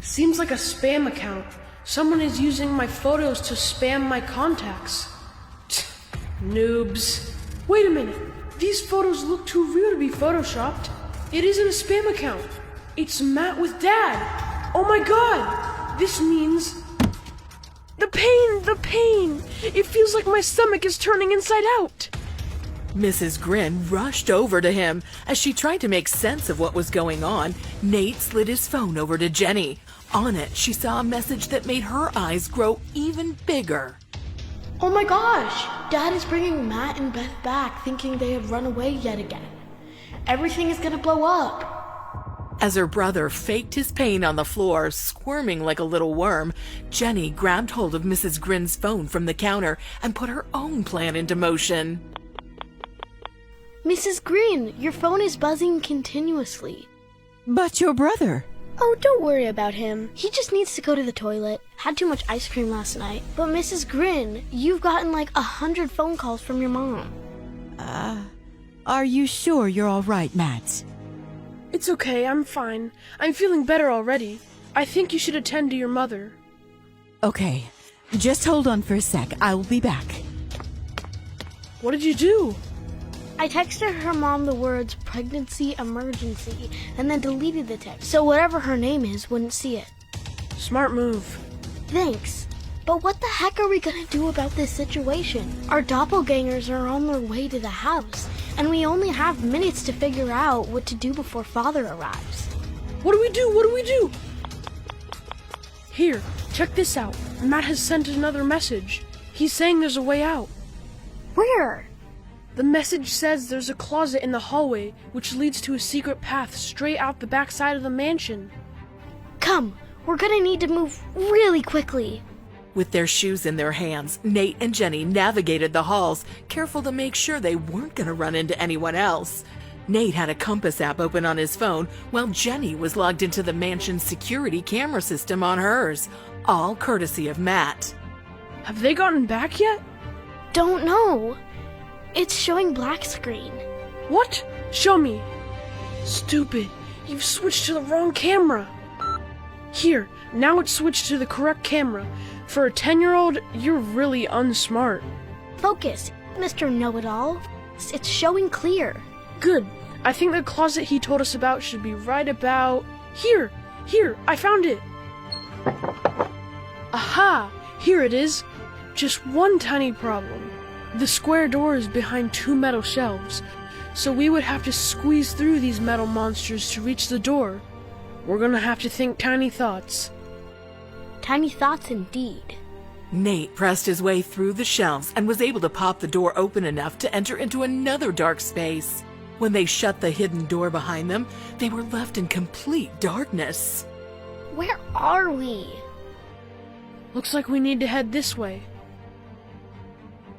Seems like a spam account. Someone is using my photos to spam my contacts. Noobs. Wait a minute. These photos look too real to be photoshopped. It isn't a spam account. It's Matt with Dad. Oh my god! This means... The pain! It feels like my stomach is turning inside out. Mrs. Grin rushed over to him. As she tried to make sense of what was going on, Nate slid his phone over to Jenny. On it, she saw a message that made her eyes grow even bigger. Oh my gosh! Dad is bringing Matt and Beth back, thinking they have run away yet again. Everything is gonna blow up. As her brother faked his pain on the floor, squirming like a little worm, Jenny grabbed hold of Mrs. Grin's phone from the counter and put her own plan into motion. Mrs. Grin, your phone is buzzing continuously. But your brother... Oh, don't worry about him. He just needs to go to the toilet. Had too much ice cream last night. But Mrs. Grin, you've gotten like 100 phone calls from your mom. Are you sure you're all right, Matt? It's okay, I'm fine. I'm feeling better already. I think you should attend to your mother. Okay, just hold on for a sec. I will be back. What did you do? I texted her mom the words pregnancy emergency and then deleted the text so whatever her name is wouldn't see it. Smart move. Thanks. But what the heck are we gonna do about this situation? Our doppelgangers are on their way to the house, and we only have minutes to figure out what to do before Father arrives. What do we do? Here, check this out. Matt has sent another message. He's saying there's a way out. Where? The message says there's a closet in the hallway which leads to a secret path straight out the backside of the mansion. Come, we're gonna need to move really quickly. With their shoes in their hands, Nate and Jenny navigated the halls, careful to make sure they weren't going to run into anyone else. Nate had a compass app open on his phone, while Jenny was logged into the mansion's security camera system on hers, all courtesy of Matt. Have they gotten back yet? Don't know. It's showing black screen. What? Show me. Stupid. You've switched to the wrong camera. Here, now it's switched to the correct camera. For a 10-year-old, you're really unsmart. Focus, Mr. Know-It-All. It's showing clear. Good. I think the closet he told us about should be right about... Here, I found it. Aha! Here it is. Just one tiny problem. The square door is behind 2 metal shelves, so we would have to squeeze through these metal monsters to reach the door. We're gonna have to think tiny thoughts. Tiny thoughts indeed. Nate pressed his way through the shelves and was able to pop the door open enough to enter into another dark space. When they shut the hidden door behind them, they were left in complete darkness. Where are we? Looks like we need to head this way.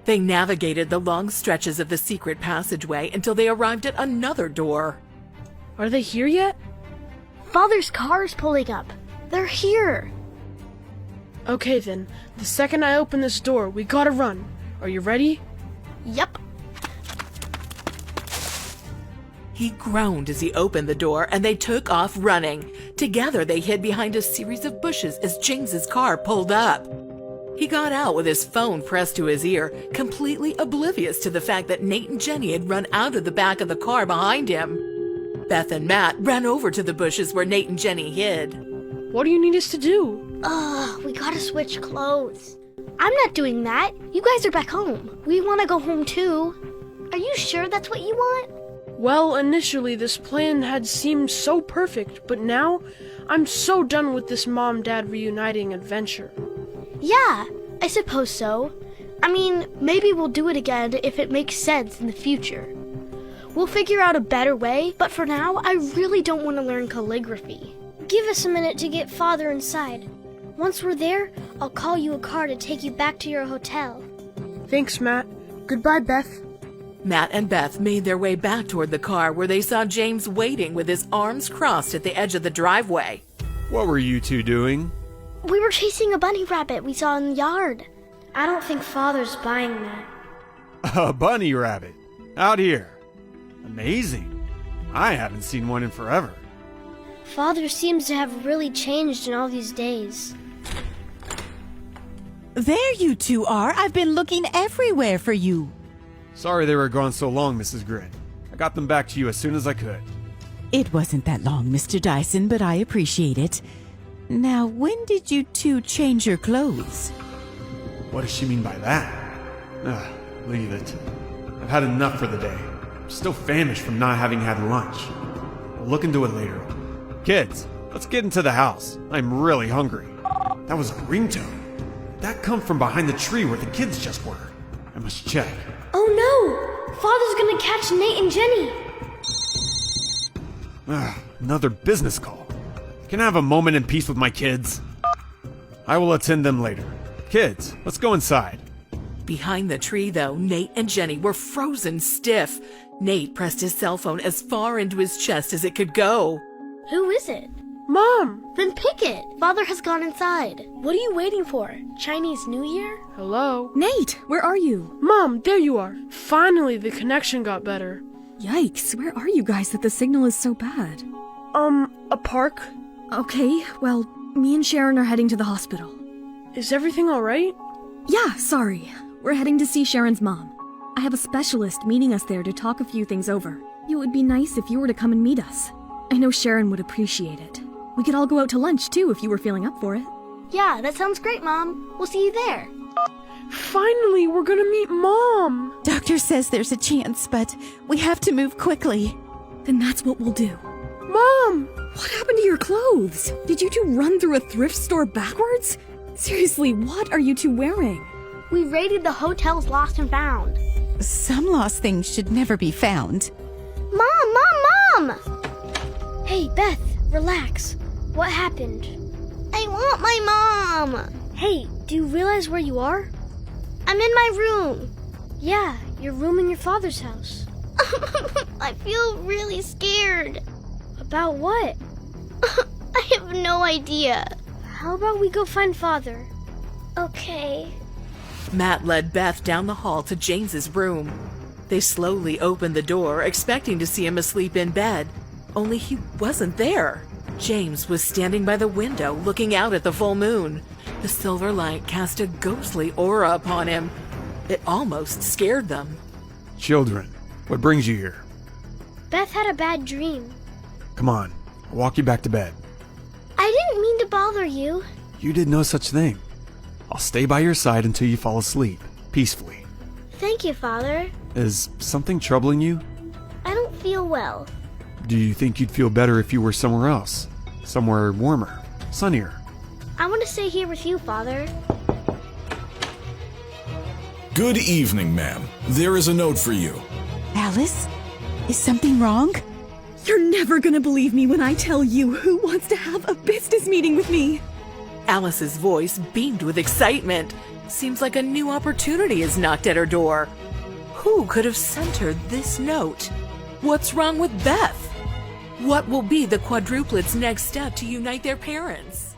They navigated the long stretches of the secret passageway until they arrived at another door. Are they here yet? Father's car is pulling up. They're here. Okay then, the second I open this door, we gotta run. Are you ready? Yep. He groaned as he opened the door and they took off running. Together they hid behind a series of bushes as James's car pulled up. He got out with his phone pressed to his ear, completely oblivious to the fact that Nate and Jenny had run out of the back of the car behind him. Beth and Matt ran over to the bushes where Nate and Jenny hid. What do you need us to do? We gotta switch clothes. I'm not doing that. You guys are back home. We want to go home too. Are you sure that's what you want? Well, initially this plan had seemed so perfect, but now I'm so done with this mom-dad reuniting adventure. Yeah, I suppose so. I mean, maybe we'll do it again if it makes sense in the future. We'll figure out a better way, but for now, I really don't want to learn calligraphy. Give us a minute to get Father inside. Once we're there, I'll call you a car to take you back to your hotel. Thanks, Matt. Goodbye, Beth. Matt and Beth made their way back toward the car where they saw James waiting with his arms crossed at the edge of the driveway. What were you two doing? We were chasing a bunny rabbit we saw in the yard. I don't think Father's buying that. A bunny rabbit. Out here. Amazing. I haven't seen one in forever. Father seems to have really changed in all these days. There you two are. I've been looking everywhere for you. Sorry they were gone so long, Mrs. Grin. I got them back to you as soon as I could. It wasn't that long, Mr. Dyson, but I appreciate it. Now, when did you two change your clothes? What does she mean by that? Leave it. I've had enough for the day. I'm still famished from not having had lunch. We'll look into it later. Kids, let's get into the house. I'm really hungry. That was a ringtone. That come from behind the tree where the kids just were. I must check. Oh no! Father's gonna catch Nate and Jenny! Another business call. Can I have a moment in peace with my kids? I will attend them later. Kids, let's go inside. Behind the tree, though, Nate and Jenny were frozen stiff. Nate pressed his cell phone as far into his chest as it could go. Who is it? Mom! Then pick it. Father has gone inside. What are you waiting for? Chinese New Year? Hello? Nate, where are you? Mom, there you are. Finally, the connection got better. Yikes, where are you guys that the signal is so bad? A park? Okay, well, me and Sharon are heading to the hospital. Is everything alright? Yeah, sorry. We're heading to see Sharon's mom. I have a specialist meeting us there to talk a few things over. It would be nice if you were to come and meet us. I know Sharon would appreciate it. We could all go out to lunch, too, if you were feeling up for it. Yeah, that sounds great, Mom. We'll see you there. Finally, we're gonna meet Mom! Doctor says there's a chance, but we have to move quickly. Then that's what we'll do. Mom! What happened to your clothes? Did you two run through a thrift store backwards? Seriously, what are you two wearing? We raided the hotel's lost and found. Some lost things should never be found. Mom! Hey, Beth, relax. What happened? I want my mom! Hey, do you realize where you are? I'm in my room. Yeah, your room in your father's house. I feel really scared. About what? I have no idea. How about we go find Father? Okay. Matt led Beth down the hall to James's room. They slowly opened the door, expecting to see him asleep in bed. Only he wasn't there. James was standing by the window, looking out at the full moon. The silver light cast a ghostly aura upon him. It almost scared them. Children, what brings you here? Beth had a bad dream. Come on, I'll walk you back to bed. I didn't mean to bother you. You did no such thing. I'll stay by your side until you fall asleep, peacefully. Thank you, Father. Is something troubling you? I don't feel well. Do you think you'd feel better if you were somewhere else? Somewhere warmer, sunnier? I want to stay here with you, Father. Good evening, ma'am. There is a note for you. Alice? Is something wrong? You're never gonna believe me when I tell you who wants to have a business meeting with me. Alice's voice beamed with excitement. Seems like a new opportunity has knocked at her door. Who could have sent her this note? What's wrong with Beth? What will be the quadruplets' next step to unite their parents?